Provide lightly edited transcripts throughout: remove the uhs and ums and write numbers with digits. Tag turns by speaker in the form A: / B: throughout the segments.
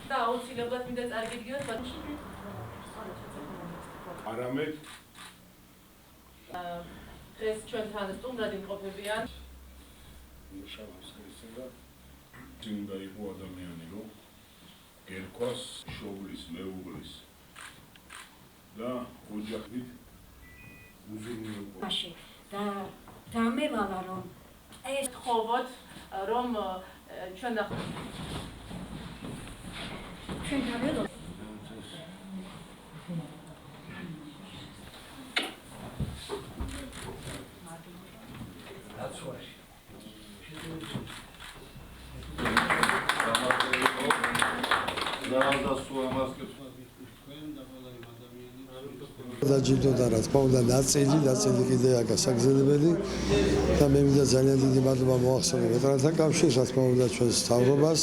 A: და აუცილებლად მინდა წარგიგიოთ
B: არამედ
A: დღეს ჩვენთან სტუმრად იმყოფებიან
B: უნდა იყო ადამიანი, რომ ერქვას შობლის, მეუღლის და ოჯახით უზრუნველყოფა.
C: და დამევალა რომ ეს
A: ხოვოთ რომ ჩვენ
C: ჩვენთან
D: დაჯილდოდა რა თქმა უნდა ნაწილი კიდე აქ საგზელებელი და მე მინდა ძალიან დიდი მადლობა მოახსენო ვეტერანთა კავშირს, რა თქმა უნდა ჩვენს მთავრობას,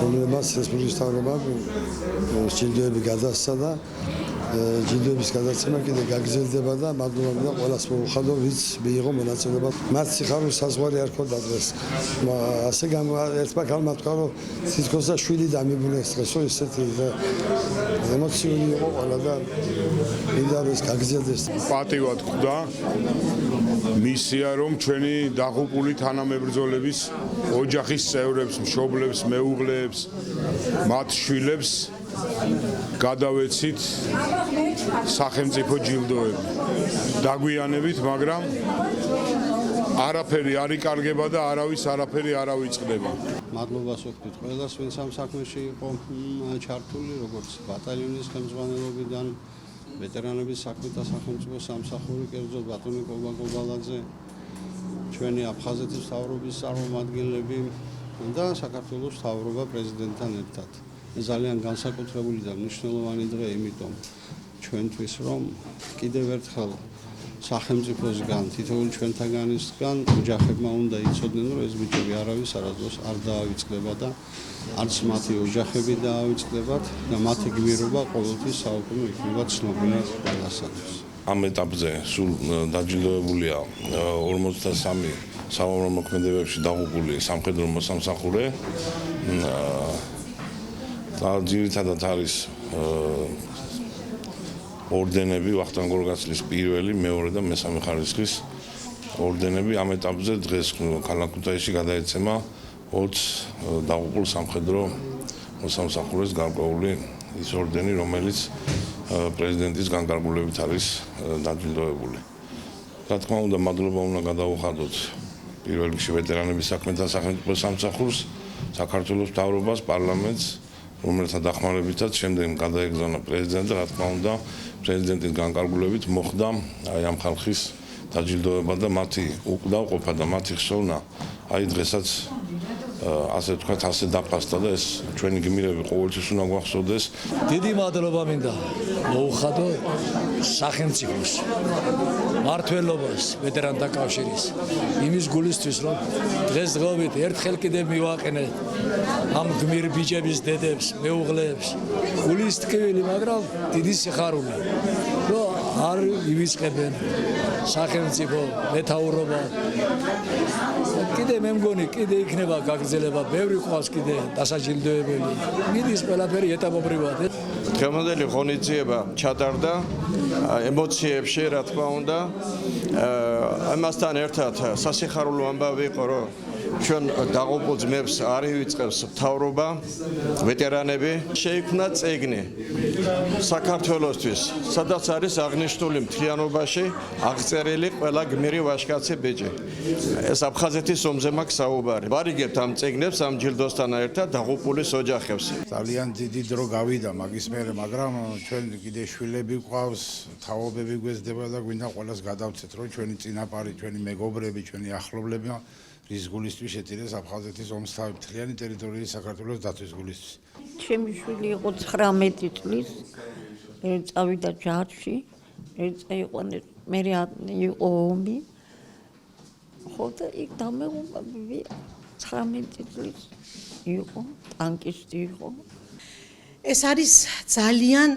D: რომელმაც რესპუბლიკის მთავრობამ ჯილდოები გადასცა და ჯილდოების გადაცემა კიდე გაგრძელდება და მადლობა მინდა ყველას მოუხადო, ვინც მიიღო მონაწილეობა. მათ სიხარულის საზღვარი არ ქონდა დღეს. ასე ერთმა ქალმა თქვა, რომ თითქოს და შვილი დამიბუნეს დღესო ესეთი ემოციური იყო ყველა და მინდა რომ ეს გაგრძელდეს.
B: პატივად ხვდა მისია რომ ჩვენი დაღუპული თანამებრძოლების ოჯახის წევრებს, მშობლებს, მეუღლეებს, მათ შვილებს გადავეცით სახელმწიფო ჯილდოები. დაგვიანებით, მაგრამ არაფერი არ იკარგება და არავის არაფერი არ ავიწყდება.
E: მადლობას ვუხდით ყველას, ვინც ამ საქმეში იყო ჩართული, როგორც ბატალიონის ხელმძღვანელობიდან, ვეტერანების საქმეთა სახელმწიფო სამსახური, კერძოდ ბატონი კობა კობალაძე, ჩვენი აფხაზეთის მთავრობის წარმომადგენლები და საქართველოს მთავრობა პრეზიდენტთან ერთად. ძალიან განსაკუთრებული და მნიშვნელოვანი დღე, იმიტომ ჩვენთვის, რომ კიდევ ერთხელ სახელმწიფოსგან, თითოეულ ჩვენთაგანისგან ოჯახებმა უნდა იცოდნენ, რომ ეს ბიჭები არავის არასდროს არ დაავიწყდება და არც მათი ოჯახები დაავიწყდებათ და მათი გმირობა ყოველთვის საუკუნო იქნება ცნობილი ყველასათვის.
F: ამ ეტაპზე სულ დაჯილდოებულია 53 საომრო მოქმედებებში დაღუპული სამხედრო მოსამსახურე. და ძირითადად არის ორდენები, ვახტანგ გორგასლის პირველი, მეორე და მესამე ხარისხის ორდენები. ამ ეტაპზე დღეს ქალაქ ქუთაისში გადაეცემა 20 დაღუპულ სამხედრო მოსამსახურეს გარკვეული ის ორდენი, რომელიც პრეზიდენტის განკარგულებით არის დაჯილდოებული. რა თქმა უნდა, მადლობა უნდა გადაუხადოთ პირველ რიგში ვეტერანების საქმეთა სახელმწიფო სამსახურს, საქართველოს მთავრობას, პარლამენტს, რომელთა დახმარებითაც შემდეგ გადაეგზავნა პრეზიდენტი, რა თქმა უნდა, პრეზიდენტის განკარგულებით მოხდა აი ამ ხალხის დაჯილდოება და მათი უკდავყოფა და მათი ხსოვნა აი დღესაც ასე ვთქვათ, ასე დაფასდა და ეს ჩვენი გმირები ყოველთვის უნდა გვახსოვდეს.
G: დიდი მადლობა მინდა მოუხადო სახელმწიფოს, მმართველობას, ვეტერანთა კავშირის იმის გულისთვის, რომ დღესდღეობით ერთხელ კიდე მივაყენეთ ამ გმირ ბიჭების დედებს, მეუღლეებს, გულის ტკივილი, მაგრამ დიდი სიხარული, რომ არ ივიწყებენ სახელმწიფო, მეთაურობა. კიდე მე მგონი, კიდე იქნება გაგრძელება, ბევრი ყავს კიდე დასაჯილდოებელი. მიდის ყველაფერი ეტაპობრივად.
H: დღევანდელი ღონისძიება ჩატარდა ემოციებში, რა თქმა უნდა. ამასთან ერთად სასიხარულო ამბავი იყო, რომ ჩვენ დაღუპულ ძმებს არ ივიწყებს მთავრობა, ვეტერანები. შეიქმნა წიგნი საქართველოსთვის, სადაც არის აღნიშნული მთლიანობაში აღწერილი ყველა გმირი ვაჟკაცი ბიჭი. ეს აფხაზეთის ომზე მაქვს საუბარი. ვარიგებთ ამ წიგნებს ამ ჯილდოსთან ერთად დაღუპულის ოჯახებს.
I: ძალიან დიდი დრო გავიდა მაგის მერე, მაგრამ ჩვენ კიდე შვილები გვყავს, თაობები გვესდება და გვინდა ყველას გადავცეთ, რომ ჩვენი წინაპარი, ჩვენი მეგობრები, ჩვენი ახლობლები რის გულისთვის შეწირეს აფხაზეთის ომს თავი მთლიანი ტერიტორიის საქართველოს დაცვის გულისთვის.
C: ჩემი შვილი იყო 19 წლის, წავიდა ჯარში, წაიყვანეს, მე იყო ომი. ხო და იქ დამეუბნები 19 წლის იყო, ტანკისტი იყო.
J: ეს არის ძალიან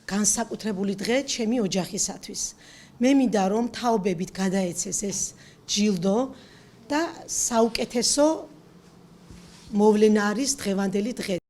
J: განსაკუთრებული დღე ჩემი ოჯახისათვის. მე მინდა რომ თაობებით გადაეცეს ეს ჯილდო და საუკეთესო მოვლენა არის დღევანდელი დღე.